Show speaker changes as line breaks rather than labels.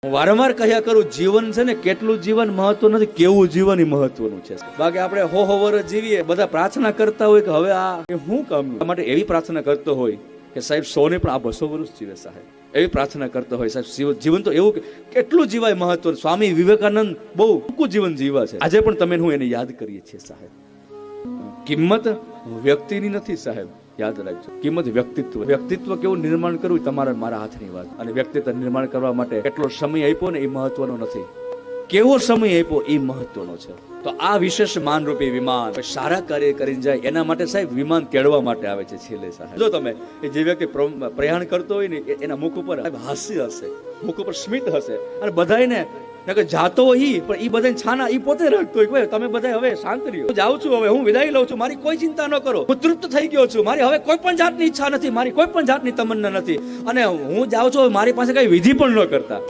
હું વારંવાર કહ્યા કરું, જીવન છે ને કેટલું જીવન મહત્વ નથી, કેવું જીવન મહત્વનું છે. બાકી આપણે હો વર્ષ જીવીએ, બધા પ્રાર્થના કરતા હોય કે હવે આ શું કામ માટે એવી પ્રાર્થના કરતો હોય કે સાહેબ 100 ને પણ આ 200 વર્ષ જીવે. સાહેબ એવી પ્રાર્થના કરતો હોય સાહેબ જીવન તો એવું કેટલું જીવાય મહત્વ. સ્વામી વિવેકાનંદ બહુ ટૂંકું જીવન જીવા છે. આજે પણ તમે હું એને યાદ કરીએ છીએ. સાહેબ કિંમત વ્યક્તિની નથી સાહેબ, યાદ રાખજો. કિંમત વ્યક્તિત્વ કેવું નિર્માણ કરવું તમારા મારા હાથની વાત. અને વ્યક્તિત્વ નિર્માણ કરવા માટે કેટલો સમય આપ્યો ને એ મહત્વનો નથી, કેવો સમય આપ્યો એ મહત્વનો છે. તો આ વિશેષ માનરૂપી વિમાન સારા કાર્ય કરીને જાય એના માટે સાહેબ વિમાન તેડવા માટે આવે છે છેલ્લે. સાહેબ જો તમે જે વ્યક્તિ પ્રયાણ કરતો હોય ને એના મુખ ઉપર હાસ્ય હશે, મુખ ઉપર સ્મિત હશે, અને બધાને જાતો હોય પણ એ બધા છાના એ પોતે રાખતો હોય. તમે બધા હવે શાંત રહ્યો, જાઉં છું, હવે હું વિદાય લઉં છું, મારી કોઈ ચિંતા ન કરો, હું તૃપ્ત થઈ ગયો છું, મારી હવે કોઈ પણ જાતની ઈચ્છા નથી, મારી કોઈ પણ જાતની તમન્ના નથી, અને હું જાઉં છું, મારી પાસે કઈ વિધિ પણ ન કરતા.